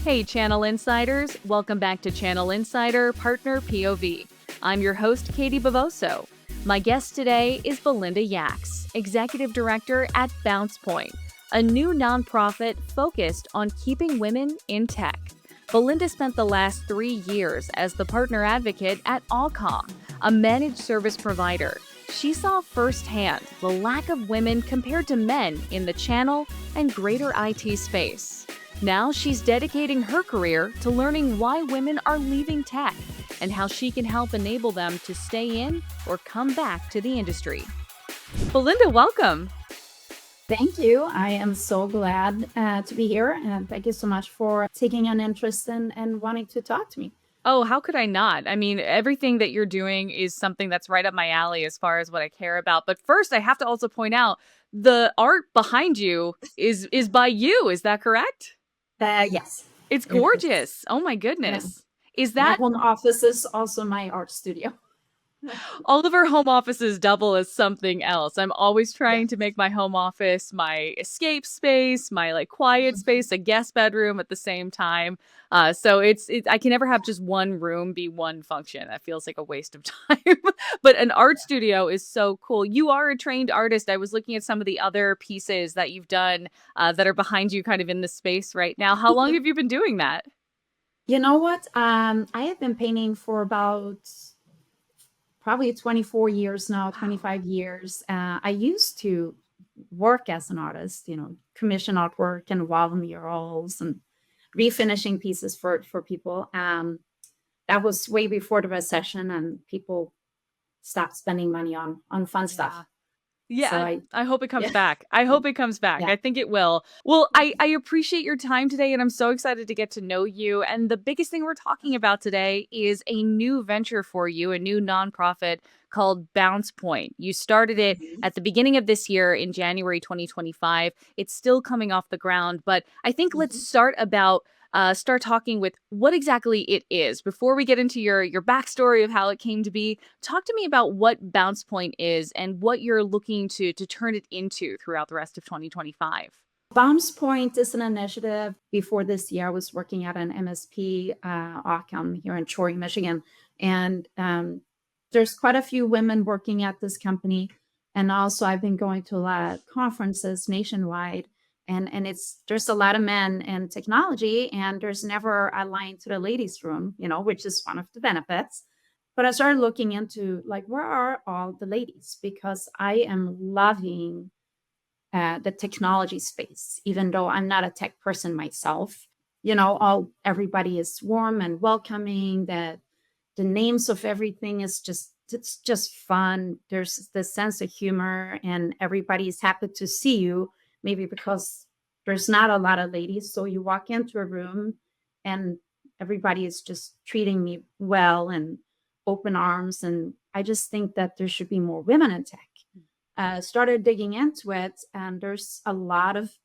Hey, Channel Insiders. Welcome back to Channel Insider Partner POV. I'm your host, Katie Bavoso. My guest today is Belinda Yax, Executive Director at BouncePoint, a new nonprofit focused on keeping women in tech. Belinda spent the last 3 years as the partner advocate at Allcom, a managed service provider. She saw firsthand the lack of women compared to men in the channel and greater IT space. Now she's dedicating her career to learning why women are leaving tech and how she can help enable them to stay in or come back to the industry. Belinda, welcome. Thank you. I am so glad to be here. And thank you so much for taking an interest and wanting to talk to me. Oh, how could I not? I mean, everything that you're doing is something that's right up my alley as far as what I care about. But first, I have to also point out the art behind you is by you. Is that correct? Yes. It's It is. gorgeous. Oh my Yeah. goodness. Is My that home office is also my art studio. all of our home offices double as something else? I'm always trying to Yes. make my home office my escape space, my like quiet space, a guest bedroom at the same time. So it's I can never have just one room be one function. That feels like a waste of time. But an art studio is so cool. You are a trained artist. I was looking at some of the other pieces that you've done that are behind you, kind of in the space right now. How long have you been doing that? You know what? I have been painting for about probably 24 years now, 25 years. I used to work as an artist, commission artwork and wall murals and refinishing pieces for people. That was way before the recession and people stopped spending money on fun stuff. Yeah, So I hope it comes yeah, back. I hope it comes back. yeah. I think it will. Well, I appreciate your time today, and I'm so excited to get to know you. And the biggest thing we're talking about today is a new venture for you, a new nonprofit called BouncePoint. You started it Mhm. at the beginning of this year in January 2025. It's still coming off the ground, but I think let's Mhm. start talking with what exactly it is. Before we get into your backstory of how it came to be, talk to me about what BouncePoint is and what you're looking to turn it into throughout the rest of 2025. BouncePoint is an initiative. Before this year, I was working at an MSP, Occam here in Troy, Michigan, and there's quite a few women working at this company. And also, I've been going to a lot of conferences nationwide, and there's a lot of men in technology, and there's never a line to the ladies' room, which is one of the benefits. But I started looking into like where are all the ladies because I am loving the technology space, even though I'm not a tech person myself. All everybody is warm and welcoming. The names of everything is it's just fun. There's this sense of humor, and everybody's happy to see you. Maybe because there's not a lot of ladies, so you walk into a room, and everybody is just treating me well and open arms. And I just think that there should be more women in tech. Started digging into it, and there's a lot of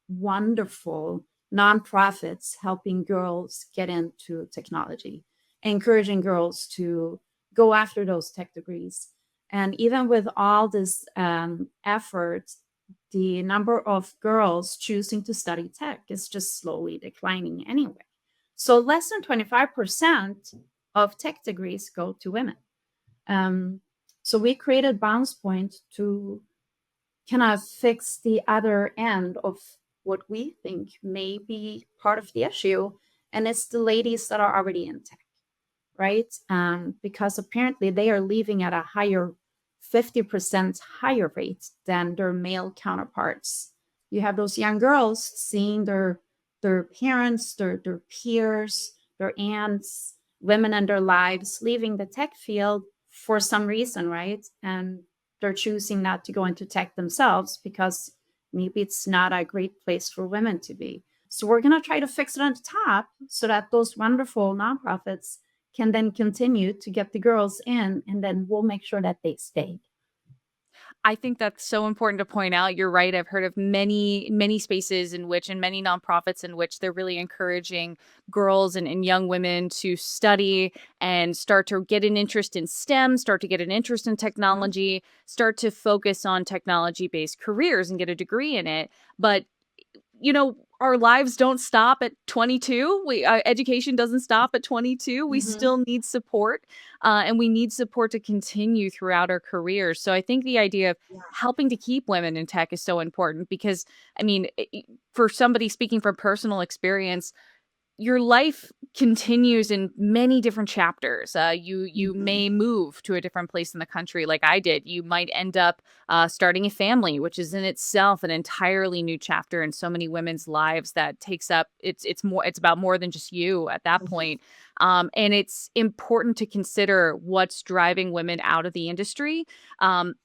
wonderful nonprofits helping girls get into technology, encouraging girls to go after those tech degrees. And even with all this effort, the number of girls choosing to study tech is just slowly declining anyway. So less than 25% of tech degrees go to women. Um, so we created BouncePoint to kind of fix the other end of what we think may be part of the issue. And it's the ladies that are already in tech, right? Because apparently they are leaving at a higher 50% higher rate than their male counterparts. You have those young girls seeing their parents, their peers, their aunts, women in their lives leaving the tech field for some reason, right? And they're choosing not to go into tech themselves because maybe it's not a great place for women to be. So we're going to try to fix it on the top so that those wonderful nonprofits can then continue to get the girls in, and then we'll make sure that they stay. I think that's so important to point out. You're right. I've heard of many spaces in which, and many nonprofits in which they're really encouraging girls and young women to study and start to get an interest in STEM, start to get an interest in Mhm. technology, start to focus on technology based careers and get a degree in it. But our lives don't stop at 22. Education doesn't stop at 22. We Mhm. still need support, and we need support to continue throughout our careers. So I think the idea of Yeah. helping to keep women in tech is so important because, I mean, for somebody speaking from personal experience, your life continues in many different chapters. You Mhm. may move to a different place in the country, like I did. You might end up starting a family, which is in itself an entirely new chapter in so many women's lives. That takes up it's about more than just you at that Mhm. point. And it's important to consider what's driving women out of the industry.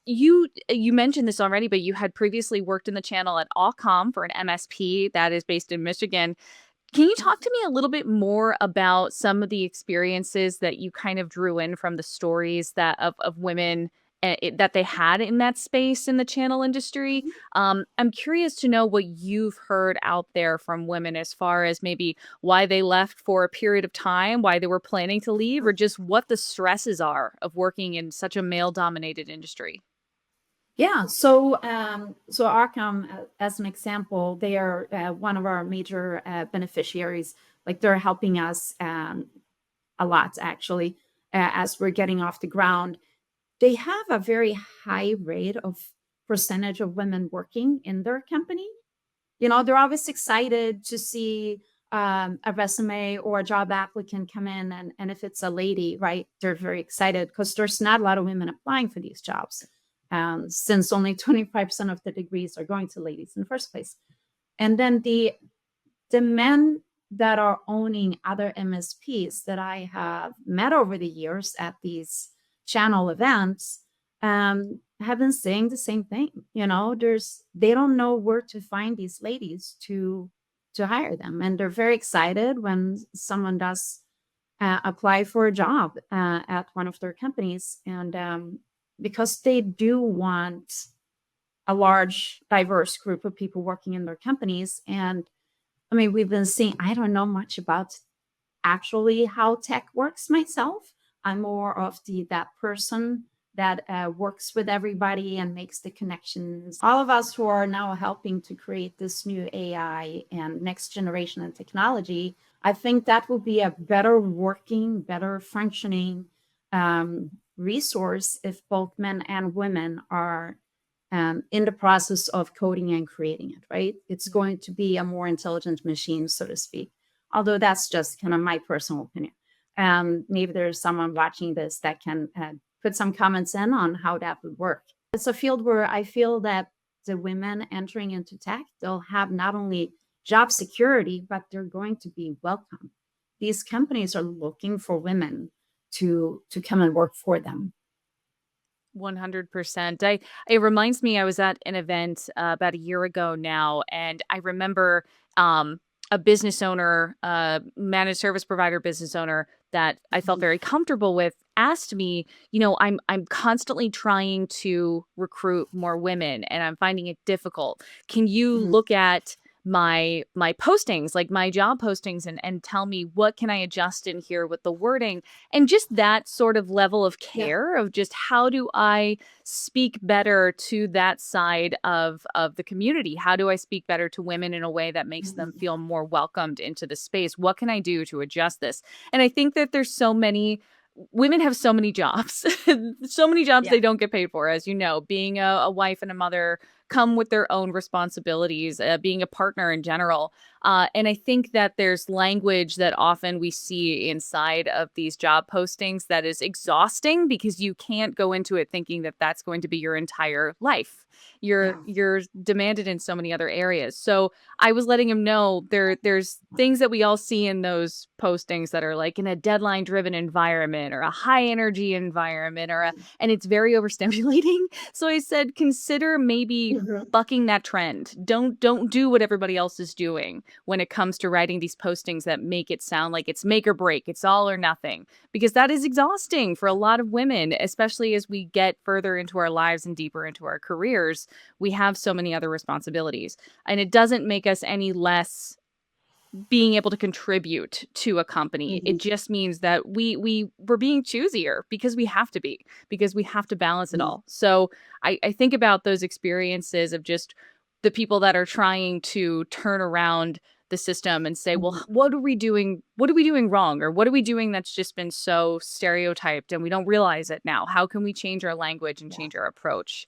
You mentioned this already, but you had previously worked in the channel at Allcom for an MSP that is based in Michigan. Can you talk to me a little bit more about some of the experiences that you kind of drew in from the stories that of women that they had in that space in the channel industry? Mhm. I'm curious to know what you've heard out there from women as far as maybe why they left for a period of time, why they were planning to leave, or just what the stresses are of working in such a male-dominated industry. Yeah, so Arkham, as an example, they are one of our major beneficiaries. Like they're helping us a lot, actually, as we're getting off the ground. They have a very high rate of percentage of women working in their company. They're always excited to see a resume or a job applicant come in, and if it's a lady, right, they're very excited because there's not a lot of women applying for these jobs, since only 25% of the degrees are going to ladies in the first place. And then the men that are owning other MSPs that I have met over the years at these channel events have been saying the same thing. They don't know where to find these ladies to hire them, and they're very excited when someone does apply for a job at one of their companies, and because they do want a large, diverse group of people working in their companies. And I mean, we've been seeing, I don't know much about actually how tech works myself. I'm more of that person that works with everybody and makes the connections. All of us who are now helping to create this new AI and next generation of technology, I think that will be a better working, better functioning resource if both men and women are in the process of coding and creating it, right? It's going to be a more intelligent machine, so to speak. Although that's just kind of my personal opinion. Maybe there's someone watching this that can put some comments in on how that would work. It's a field where I feel that the women entering into tech, they'll have not only job security, but they're going to be welcome. These companies are looking for women to come and work for them. 100%. It reminds me I was at an event about a year ago now, and I remember a business owner, managed service provider business owner that I felt Mhm. very comfortable with asked me, I'm constantly trying to recruit more women and I'm finding it difficult. Can you Mhm. look at my postings, like my job postings, and tell me what can I adjust in here with the wording? And just that sort of level of Yeah. care of just how do I speak better to that side of the community? How do I speak better to women in a way that makes them Mhm. feel more welcomed into the space? What can I do to adjust this? And I think that there's so many women have so many jobs, so many jobs Yeah. they don't get paid for, as you know, being a wife and a mother come with their own responsibilities, being a partner in general. And I think that there's language that often we see inside of these job postings that is exhausting because you can't go into it thinking that that's going to be your entire life. Yeah. You're demanded in so many other areas. So I was letting him know there's things that we all see in those postings that are like in a deadline driven environment or a high energy environment and it's very overstimulating. So I said consider maybe Mhm. bucking that trend. Don't do what everybody else is doing when it comes to writing these postings that make it sound like it's make or break, it's all or nothing, because that is exhausting for a lot of women, especially as we get further into our lives and deeper into our careers. We have so many other responsibilities, and it doesn't make us any less being able to contribute to a company. It Mhm. just means that we're being choosier because we have to be, because we have to balance it Mhm. all. So I think about those experiences of just the people that are trying to turn around the system and say, well, Mhm. what are we doing? What are we doing wrong? Or what are we doing that's just been so stereotyped and we don't realize it now? How can we change our language and Yeah. change our approach?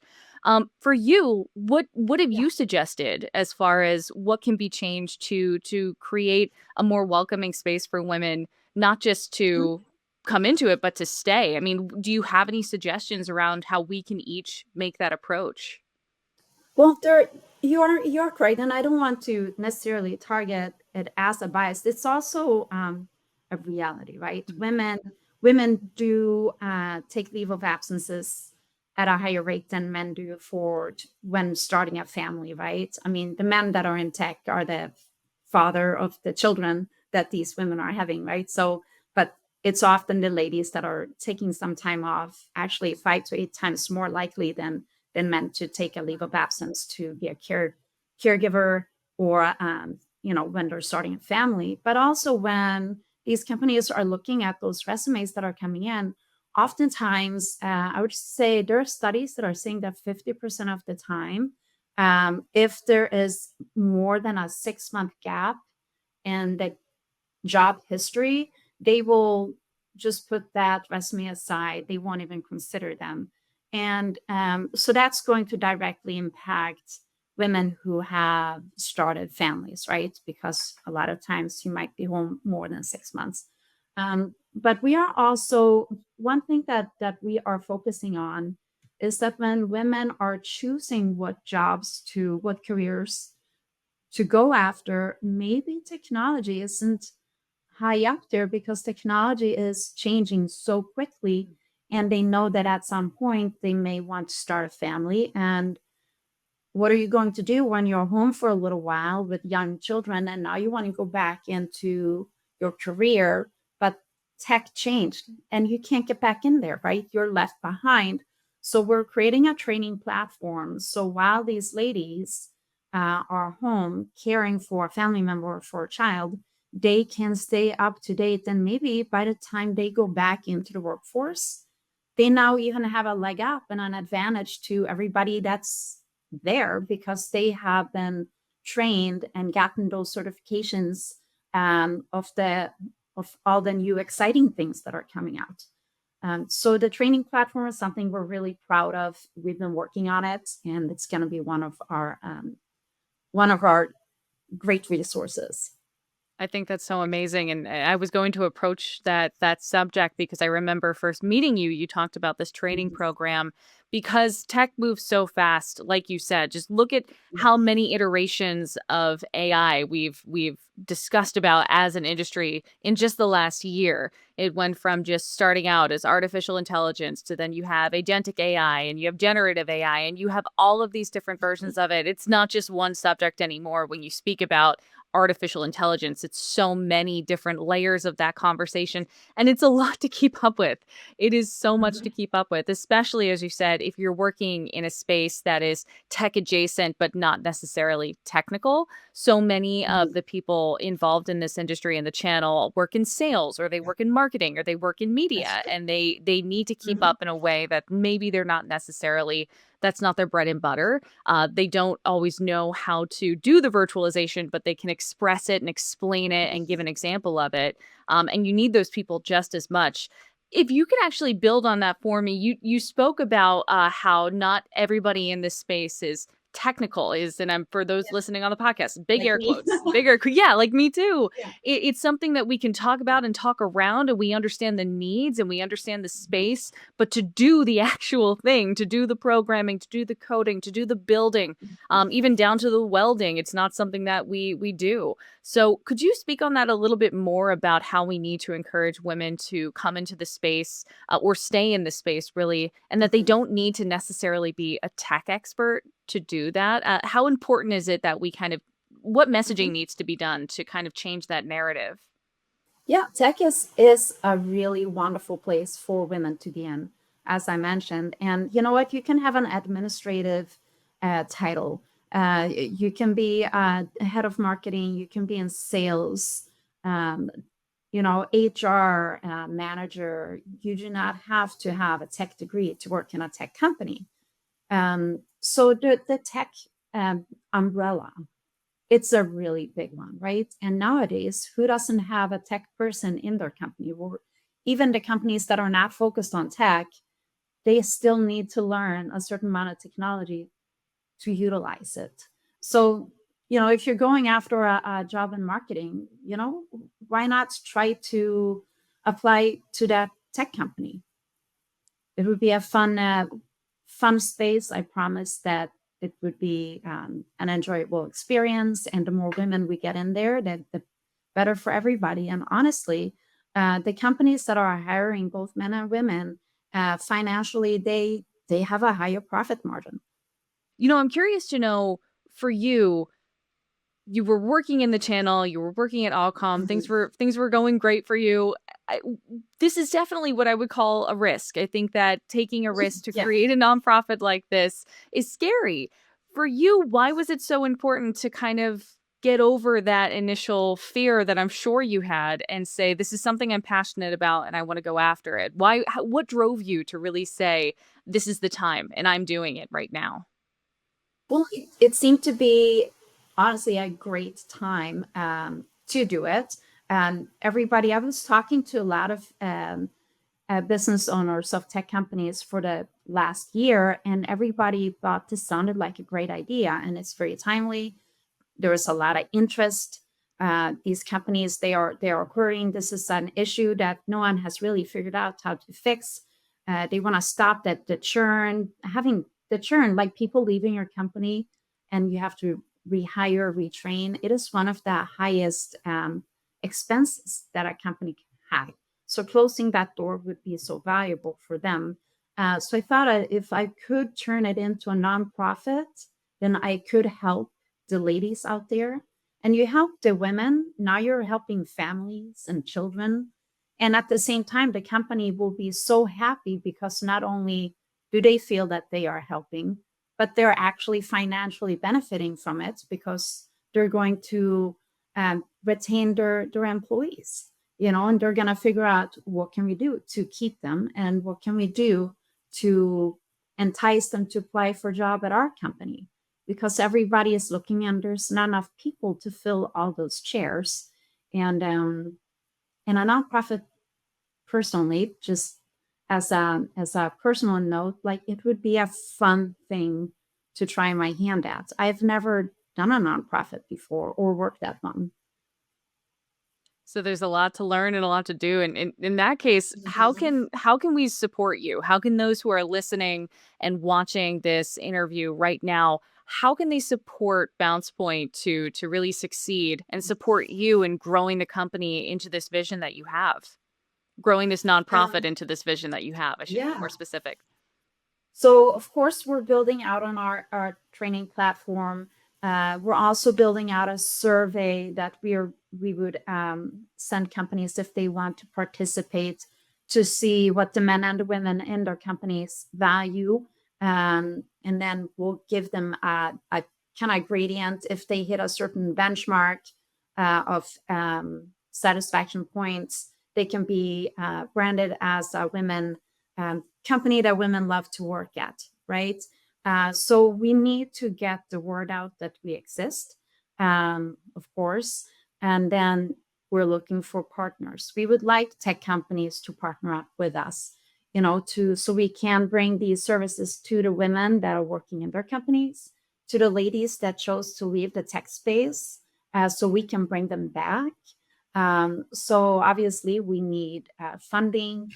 For you, what have Yeah. you suggested as far as what can be changed to create a more welcoming space for women, not just Mhm. to come into it, but to stay? I mean, do you have any suggestions around how we can each make that approach? Well, there you're correct, and I don't want to necessarily target it as a bias. It's also a reality, right? Women do take leave of absences at a higher rate than men do when starting a family, right? I mean, the men that are in tech are the father of the children that these women are having, right? So, but it's often the ladies that are taking some time off, actually 5 to 8 times more likely than meant to take a leave of absence to be a caregiver or when they're starting a family, but also when these companies are looking at those resumes that are coming in. Oftentimes, I would say there are studies that are saying that 50% of the time, if there is more than a 6 month gap in the job history, they will just put that resume aside. They won't even consider them. And so that's going to directly impact women who have started families, right? Because a lot of times you might be home more than 6 months. But we are also, one thing that we are focusing on is that when women are choosing what careers to go after, maybe technology isn't high up there because technology is changing so quickly, and they know that at some point they may want to start a family. And what are you going to do when you're home for a little while with young children and now you want to go back into your career, but tech changed and you can't get back in there, right? You're left behind. So we're creating a training platform. So while these ladies are home caring for a family member or for a child, they can stay up to date. And maybe by the time they go back into the workforce, they now even have a leg up and an advantage to everybody that's there because they have been trained and gotten those certifications of all the new exciting things that are coming out. So the training platform is something we're really proud of. We've been working on it, and it's going to be one of our great resources. I think that's so amazing, and I was going to approach that subject because I remember first meeting you, you talked about this training Mhm. program because tech moves so fast, like you said. Just look at how many iterations of AI we've discussed about as an industry in just the last year. It went from just starting out as artificial intelligence to then you have agentic AI and you have generative AI and you have all of these different versions of it. It's not just one subject anymore when you speak about artificial intelligence. It's so many different layers of that conversation, and it's a lot to keep up with. It is so much to Mhm. keep up with, especially as you said, if you're working in a space that is tech adjacent but not necessarily technical. So many of Mhm. the people involved in this industry and the channel work in sales or they Yeah, work in marketing or they work in that's media, true. and they need to keep Mhm. up in a way that maybe they're not necessarily, that's not their bread and butter. They don't always know how to do the virtualization, but they can express it and explain it and give an example of it. And you need those people just as much. If you could actually build on that for me, you spoke about how not everybody in this space is technical is, and I'm, for those Yeah, listening on the podcast, big like air me. quotes, bigger, yeah, like me too. Yeah. It's something that we can talk Yeah. about and talk around, and we understand the needs and we understand the space, but to do the actual thing, to do the programming, to do the coding, to do the building, even down to the welding, it's not something that we do. So, could you speak on that a little bit more about how we need to encourage women to come into the space or stay in the space, really, and that they Mhm. don't need to necessarily be a tech expert to do that? How important is it that we kind of, what messaging Mhm. needs to be done to kind of change that narrative? Yeah, tech is a really wonderful place for women to be in, as I mentioned. And you know what? You can have an administrative title. You can be head of marketing. You can be in sales. Um, HR manager. You do not have to have a tech degree to work in a tech company. So the tech umbrella. It's a really big one, right? And nowadays, who doesn't have a tech person in their company? Or even the companies that are not focused on tech, they still need to learn a certain amount of technology to utilize it. So, if you're going after a job in marketing, why not try to apply to that tech company? It would be a fun space. I promise that it would be an enjoyable experience. And the more women we get in there, the better for everybody. And honestly, the companies that are hiring both men and women, financially, they have a higher profit margin. I'm curious to know, for you, you were working in the channel, you were working at Allcom, Mhm. things were going great for you. I, this is definitely what I would call a risk. I think that taking a risk to Yeah. create a nonprofit like this is scary. For you, why was it so important to kind of get over that initial fear that I'm sure you had and say, this is something I'm passionate about and I want to go after it? What drove you to really say, this is the time and I'm doing it right now? Well, it seemed to be honestly a great time to do it. And everybody, I was talking to a lot of business owners of tech companies for the last year, and everybody thought this sounded like a great idea. And it's very timely. There is a lot of interest. These companies, they are querying. This is an issue that no one has really figured out how to fix. They want to stop that the churn, having the churn, like people leaving your company, and you have to rehire, retrain. It is one of the highest expenses that a company can have. So closing that door would be so valuable for them. So I thought if I could turn it into a nonprofit, then I could help the ladies out there, and you help the women. Now you're helping families and children, and at the same time the company will be so happy because not only do they feel that they are helping, but they're actually financially benefiting from it because they're going to retain their employees, and they're going to figure out what can we do to keep them, and what can we do to entice them to apply for a job at our company, because everybody is looking and there's not enough people to fill all those chairs. And a nonprofit, personally, just as a personal note, like it would be a fun thing to try my hand at. I've never done a nonprofit before or worked at one. So there's a lot to learn and a lot to do. And in that case, how can we support you? How can those who are listening and watching this interview right now, how can they support BouncePoint to really succeed and support you in growing the company into this vision that you have? Growing this nonprofit Um, into this vision that you have. I should be yeah. more specific. So, of course, we're building out on our training platform. We're also building out a survey that we would send companies if they want to participate, to see what the men and the women in their companies value. And then we'll give them a kind of gradient. If they hit a certain benchmark of satisfaction points, they can be branded as a women company that women love to work at, right? So we need to get the word out that we exist, of course. And then we're looking for partners. We would like tech companies to partner up with us, so we can bring these services to the women that are working in their companies, to the ladies that chose to leave the tech space, so we can bring them back. So obviously, we need funding.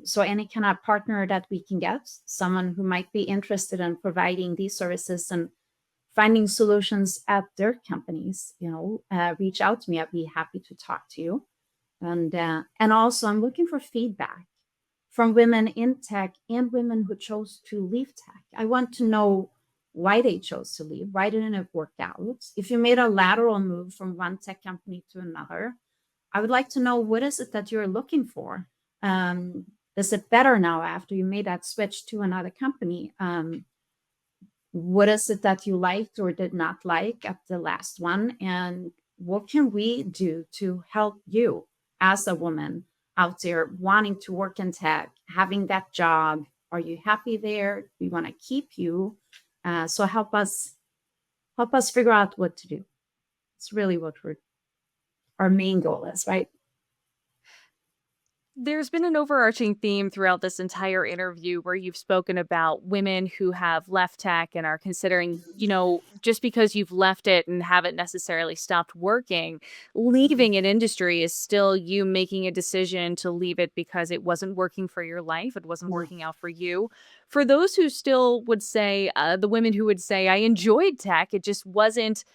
So any kind of partner that we can get, someone who might be interested in providing these services and finding solutions at their companies, reach out to me. I'd be happy to talk to you. And also, I'm looking for feedback from women in tech and women who chose to leave tech. I want to know why they chose to leave. Why didn't it work out? If you made a lateral move from one tech company to another, I would like to know, what is it that you're looking for? Um, is it better now after you made that switch to another company? What is it that you liked or did not like at the last one? And what can we do to help you as a woman out there wanting to work in tech, having that job? Are you happy there? We want to keep you. So help us help us figure out what to do. It's really what our main goal is, right? There's been an overarching theme throughout this entire interview where you've spoken about women who have left tech and are considering, just because you've left it and haven't necessarily stopped working, leaving an industry is still you making a decision to leave it because it wasn't working for your life. It wasn't Mhm. working out for you. For those who still would say, the women who would say, I enjoyed tech, it just wasn't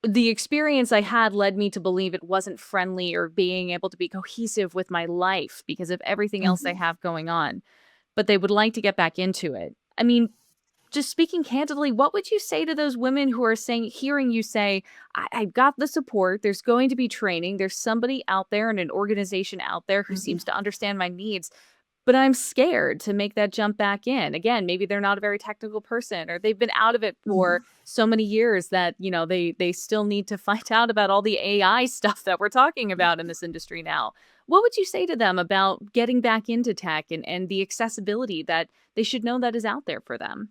the experience I had led me to believe it wasn't friendly or being able to be cohesive with my life because of everything else I Mhm. have going on, but they would like to get back into it. I mean, just speaking candidly, what would you say to those women who are saying, hearing you say, I've got the support, there's going to be training, there's somebody out there and an organization out there who Mhm. seems to understand my needs, but I'm scared to make that jump back in. Again, maybe they're not a very technical person or they've been out of it for Mhm. so many years that, they still need to find out about all the AI stuff that we're talking about in this industry now. What would you say to them about getting back into tech and the accessibility that they should know that is out there for them?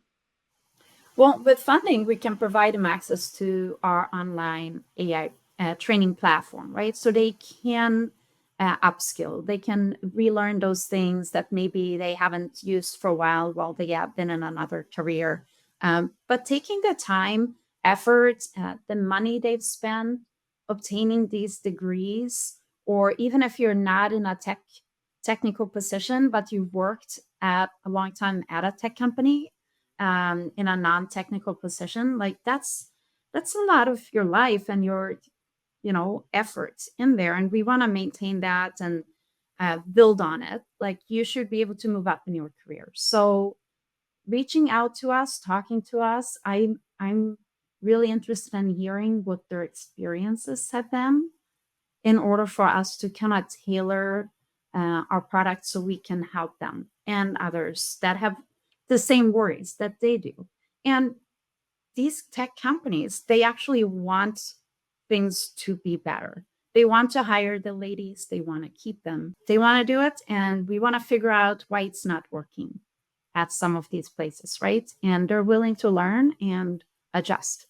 Well, with funding, we can provide them access to our online AI training platform, right? So they can upskill, they can relearn those things that maybe they haven't used for a while they have been in another career. But taking the time, effort, the money they've spent obtaining these degrees, or even if you're not in a technical position, but you've worked at a long time at a tech company in a non-technical position, like that's a lot of your life and your efforts in there, and we want to maintain that and build on it. Like you should be able to move up in your career. So reaching out to us, talking to us, I'm really interested in hearing what their experiences have been in order for us to kind of tailor our product so we can help them and others that have the same worries that they do. And these tech companies, they actually want things to be better. They want to hire the ladies, they want to keep them, they want to do it. And we want to figure out why it's not working at some of these places, right? And they're willing to learn and adjust.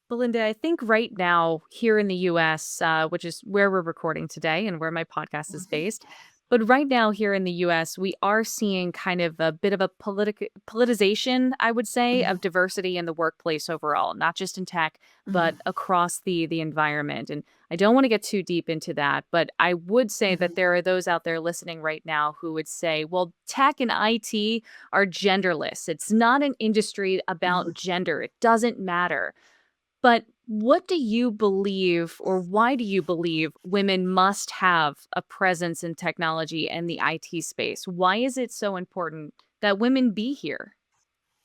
Belinda, I think right now here in the US, which is where we're recording today and where my podcast is Mhm. based, but right now here in the US, we are seeing kind of a bit of a politicization, I would say, Mhm. of diversity in the workplace overall, not just in tech, but Mhm. across the environment. And I don't want to get too deep into that, but I would say that Mhm. there are those out there listening right now who would say, well, tech and IT are genderless. It's not an industry about Mhm. gender. It doesn't matter. But what do you believe, or why do you believe women must have a presence in technology and the IT space? Why is it so important that women be here?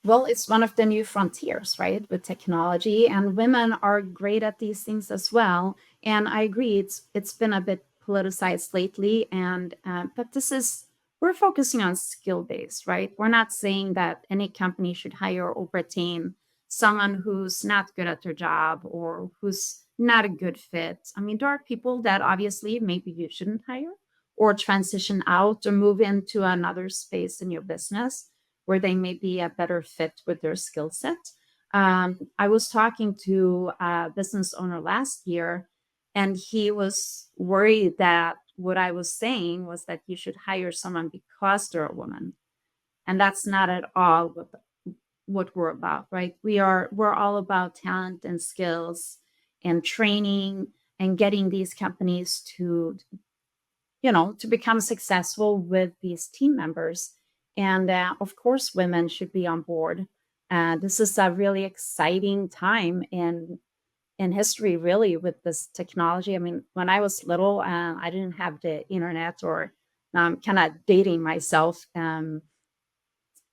Well, it's one of the new frontiers, right, with technology, and women are great at these things as well. And I agree, it's been a bit politicized lately, and but this is we're focusing on skill based, right? We're not saying that any company should hire or retain someone who's not good at their job or who's not a good fit. I mean, there are people that obviously maybe you shouldn't hire or transition out or move into another space in your business where they may be a better fit with their skill set. I was talking to a business owner last year, and he was worried that what I was saying was that you should hire someone because they're a woman, and that's not at all what we're about, right? We're all about talent and skills and training and getting these companies to to become successful with these team members. And of course, women should be on board. This is a really exciting time in history, really, with this technology. I mean, when I was little, I didn't have the internet, or kind of dating myself.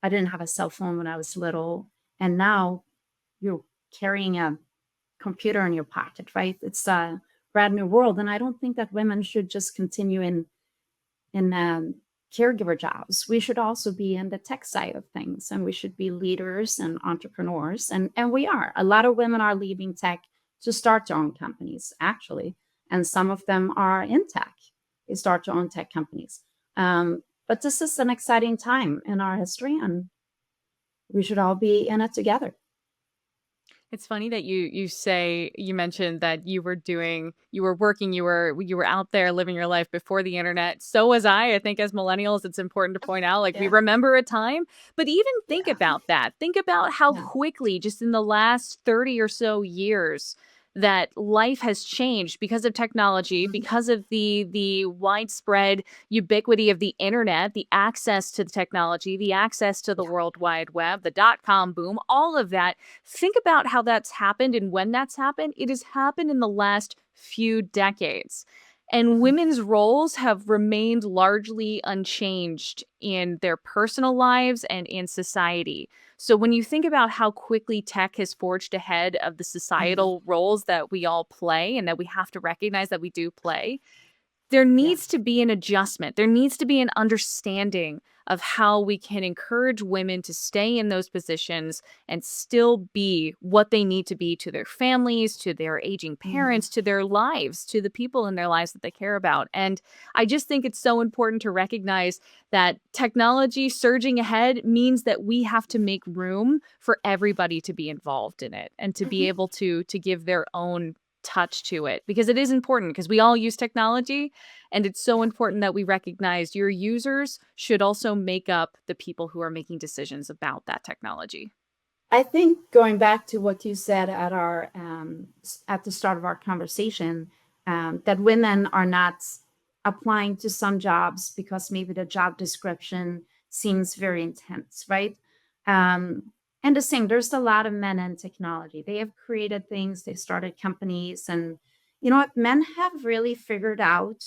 I didn't have a cell phone when I was little, and now you're carrying a computer in your pocket, right? It's a brand new world, and I don't think that women should just continue in caregiver jobs. We should also be in the tech side of things, and we should be leaders and entrepreneurs. And we are. A lot of women are leaving tech to start their own companies, actually, and some of them are in tech. They start their own tech companies. But this is an exciting time in our history, and we should all be in it together. It's funny that you mentioned that you were working, you were out there living your life before the internet. So was I. I think as millennials, it's important to point out, like, we Yeah, remember a time, but even think yeah, about that. Think about how yeah. quickly, just in the last 30 or so years, that life has changed because of technology, Mhm. because of the widespread ubiquity of the internet, the access to the technology, the access to the Yeah. World Wide Web, the dot-com boom, all of that. Think about how that's happened and when that's happened. It has happened in the last few decades. And Mhm. women's roles have remained largely unchanged in their personal lives and in society. So when you think about how quickly tech has forged ahead of the Mhm. societal roles that we all play and that we have to recognize that we do play, there Yeah. needs to be an adjustment. There needs to be an understanding of how we can encourage women to stay in those positions and still be what they need to be to their families, to their aging Mhm. parents, to their lives, to the people in their lives that they care about. And I just think it's so important to recognize that technology surging ahead means that we have to make room for everybody to be involved in it and to be Mhm. able to give their own touch to it, because it is important, because we all use technology, and it's so Yeah. important that we recognize your users should also make up the people who are making decisions about that technology. I think going back to what you said at our at the start of our conversation, that women are not applying to some jobs because maybe the job description seems very intense, right? Um, and the same, there's a lot of men in technology. They have created things, they started companies, and you know what? Men have really figured out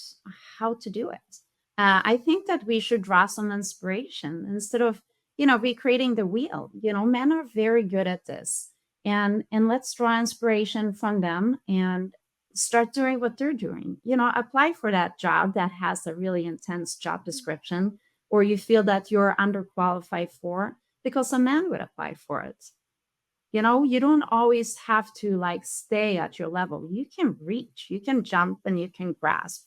how to do it. I think that we should draw some inspiration instead of recreating the wheel. Men are very good at this. And let's draw inspiration from them and start doing what they're doing. Apply for that job that has a really intense job description, or you feel that you're underqualified for, because a man would apply for it. You don't always have to like stay at your level. You can reach, you can jump, and you can grasp.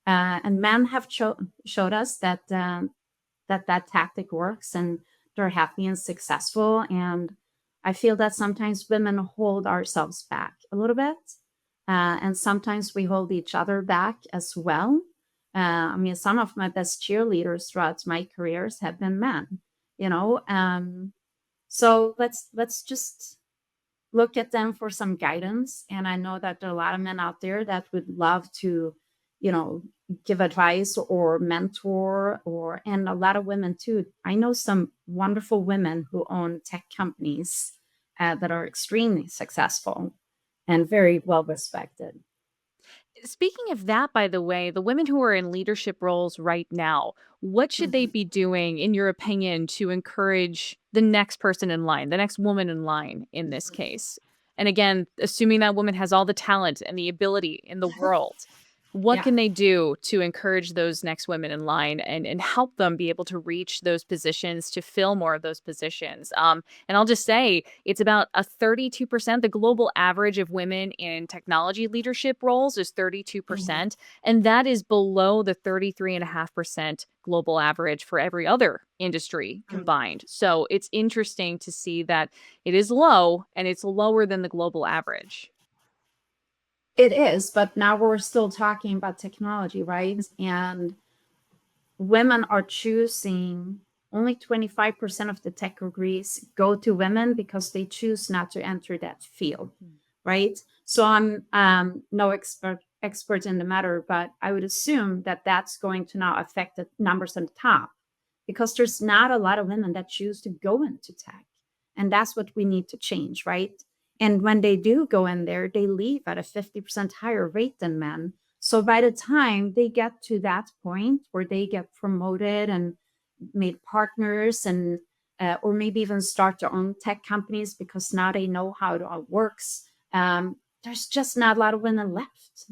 And men have showed us that tactic works, and they're happy and successful. And I feel that sometimes women hold ourselves back a little bit. And sometimes we hold each other back as well. I mean, some of my best cheerleaders throughout my careers have been men, you know. So let's just look at them for some guidance. And I know that there are a lot of men out there that would love to, you know, give advice or mentor, and a lot of women too. I know some wonderful women who own tech companies that are extremely successful and very well respected. Speaking of that, by the way, the women who are in leadership roles right now, what should they Mhm. be doing, in your opinion, to encourage the next person in line, the next woman in line in this case? And again, assuming that woman has all the talent and the ability in the world, what Yeah. can they do to encourage those next women in line and help them be able to reach those positions, to fill more of those positions? And I'll just say it's about a 32%. The global average of women in technology leadership roles is Mhm. 32%. And that is below the 33.5% global average for every other industry Mhm. combined. So it's interesting to see that it is low, and it's lower than the global average. It is, but now we're still talking about technology, right? And women are choosing, only 25% of the tech degrees go to women because they choose not to enter that field, right? So I'm no expert in the matter, but I would assume that that's going to now affect the numbers on the top, because there's not a lot of women that choose to go into tech. And that's what we need to change, right? And when they do go in there, they leave at a 50% higher rate than men. So by the time they get to that point where they get promoted and made partners, and or maybe even start their own tech companies because now they know how it all works, there's just not a lot of women left,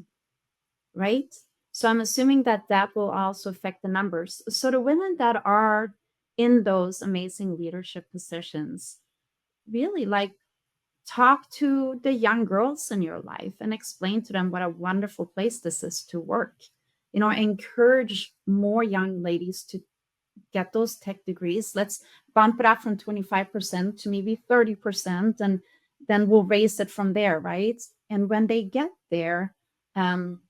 right? So I'm assuming that that will also affect the numbers. So the women that are in those amazing leadership positions, really like, talk to the young girls in your life and explain to them what a wonderful place this is to work. Encourage more young ladies to get those tech degrees. Let's bump it up from 25% to maybe 30%. And then we'll raise it from there, right? And when they get there, um,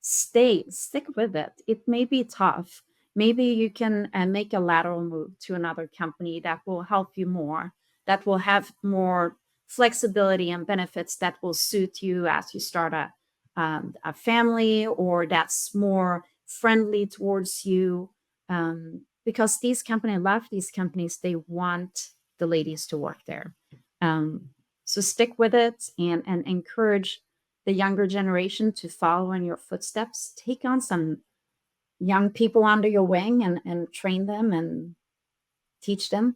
stick with it. It may be tough. Maybe you can make a lateral move to another company that will help you more, that will have more flexibility and benefits that will suit you as you start a family, or that's more friendly towards you. Because these companies, a lot of these companies, they want the ladies to work there. Um, so stick with it and encourage the younger generation to follow in your footsteps. Take on some young people under your wing and train them and teach them.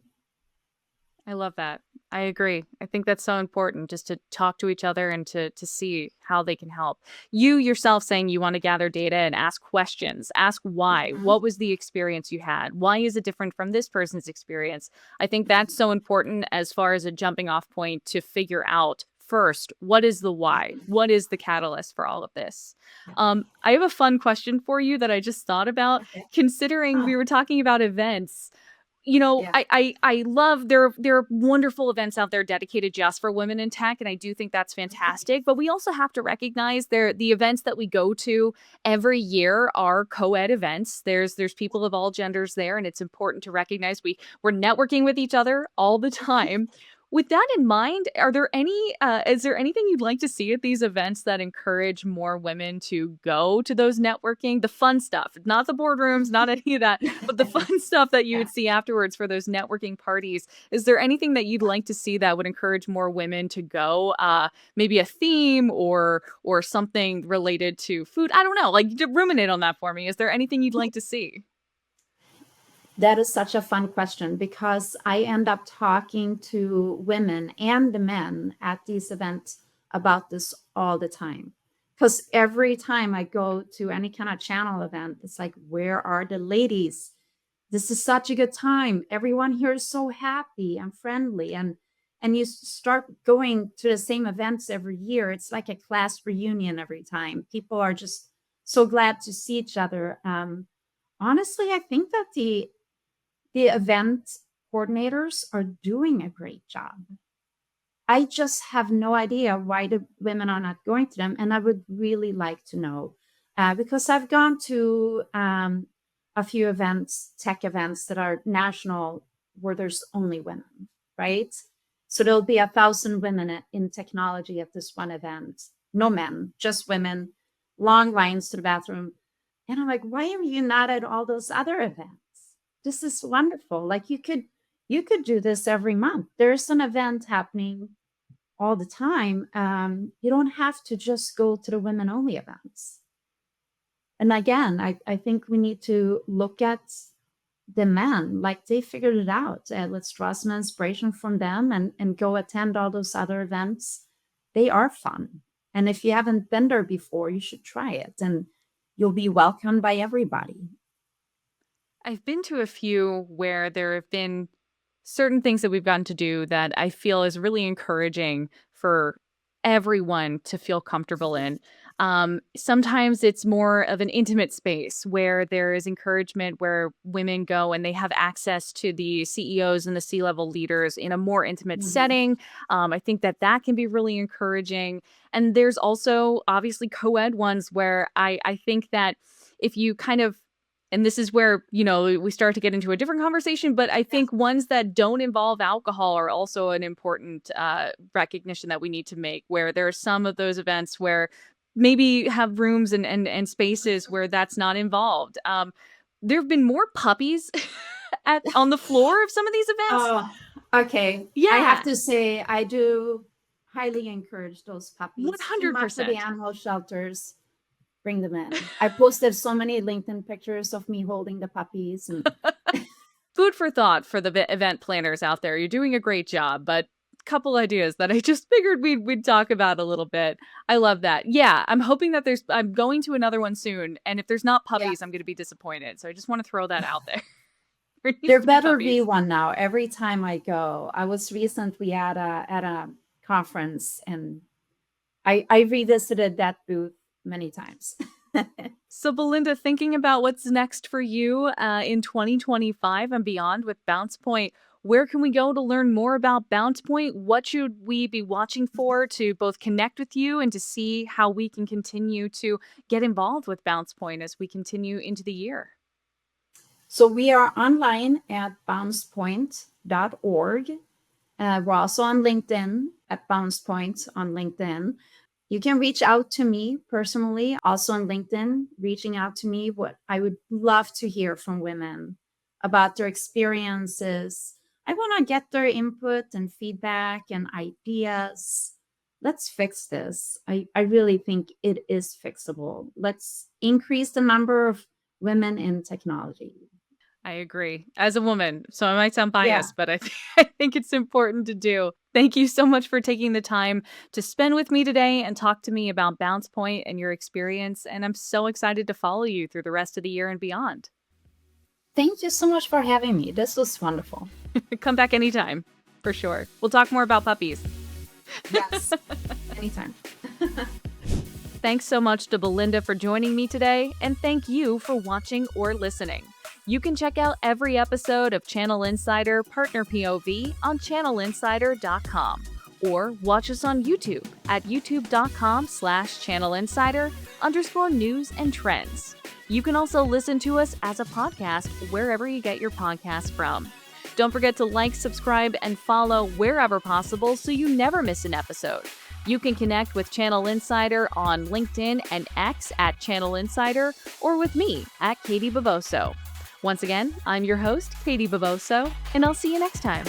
I love that. I agree. I think that's so important, just to talk to each other and to see how they can help. You yourself saying you want to gather data and ask questions. Ask why. Mhm. What was the experience you had? Why is it different from this person's experience? I think that's so important as far as a jumping off point to figure out first, what is the why? What is the catalyst for all of this? Yeah. I have a fun question for you that I just thought about. Okay. Considering Oh, we were talking about events, you know, yeah. I love there are wonderful events out there dedicated just for women in tech, and I do think that's fantastic. But we also have to recognize the events that we go to every year are co-ed events. There's people of all genders there, and it's important to recognize we're networking with each other all the time. With that in mind, are there any is there anything you'd like to see at these events that encourage more women to go to those networking, the fun stuff, not the boardrooms, not any of that, but the fun stuff that you Yeah. would see afterwards for those networking parties? Is there anything that you'd like to see that would encourage more women to go? Maybe a theme or something related to food? I don't know. Like, ruminate on that for me. Is there anything you'd like to see? That is such a fun question because I end up talking to women and the men at these events about this all the time. Because every time I go to any kind of channel event, it's like, where are the ladies? This is such a good time. Everyone here is so happy and friendly, and you start going to the same events every year. It's like a class reunion every time. People are just so glad to see each other. Honestly, I think that the event coordinators are doing a great job. I just have no idea why the women are not going to them, and I would really like to know, because I've gone to a few events, tech events that are national, where there's only women, right? So there'll be 1,000 women in technology at this one event, no men, just women, long lines to the bathroom, and I'm like, why are you not at all those other events? This is wonderful. Like you could do this every month. There's an event happening all the time. You don't have to just go to the women only events. And again, I think we need to look at the men, like they figured it out. Let's draw some inspiration from them and go attend all those other events. They are fun. And if you haven't been there before, you should try it and you'll be welcomed by everybody. I've been to a few where there have been certain things that we've gotten to do that I feel is really encouraging for everyone to feel comfortable in. Sometimes it's more of an intimate space where there is encouragement where women go and they have access to the CEOs and the C-level leaders in a more intimate Mhm. setting. I think that that can be really encouraging. And there's also obviously co-ed ones where I think that if you kind of, and this is where, you know, we start to get into a different conversation, but I Yeah. think ones that don't involve alcohol are also an important recognition that we need to make, where there are some of those events where maybe have rooms and spaces where that's not involved. There have been more puppies on the floor of some of these events. Oh, okay. I have Yeah, to say, I do highly encourage those puppies. Team up with the 100%. animal shelters, bring them in. I posted so many LinkedIn pictures of me holding the puppies, and Food for thought for the event planners out there. You're doing a great job, but couple ideas that I just figured we'd talk about a little bit. I love that. Yeah, I'm hoping that I'm going to another one soon, and if there's not yeah, puppies, I'm going to be disappointed. So I just want to throw that out there. There needs there to be better be puppies. one now. Every time I go, I was recently at a conference, and I revisited that booth many times. So, Belinda, thinking about what's next for you in 2025 and beyond with BouncePoint, Where can we go to learn more about BouncePoint? What should we be watching for to both connect with you and to see how we can continue to get involved with BouncePoint as we continue into the year? So we are online at bouncepoint.org. We're also on LinkedIn at BouncePoint on LinkedIn. You can reach out to me personally, also on LinkedIn, reaching out to me. What I would love to hear from women about their experiences. I want to get their input and feedback and ideas. Let's fix this. I really think it is fixable. Let's increase the number of women in technology. I agree. As a woman, so I might sound Yeah. biased, but I think it's important to do. Thank you so much for taking the time to spend with me today and talk to me about BouncePoint and your experience. And I'm so excited to follow you through the rest of the year and beyond. Thank you so much for having me. This was wonderful. Come back anytime, for sure. We'll talk more about puppies. Yes. Anytime. Thanks so much to Belinda for joining me today, and thank you for watching or listening. You can check out every episode of Channel Insider Partner POV on channelinsider.com or watch us on YouTube at youtube.com/channelinsider_news and trends. You can also listen to us as a podcast wherever you get your podcasts from. Don't forget to like, subscribe, and follow wherever possible so you never miss an episode. You can connect with Channel Insider on LinkedIn and X at Channel Insider or with me at Katie Bavoso. Once again, I'm your host, Katie Bavoso, and I'll see you next time.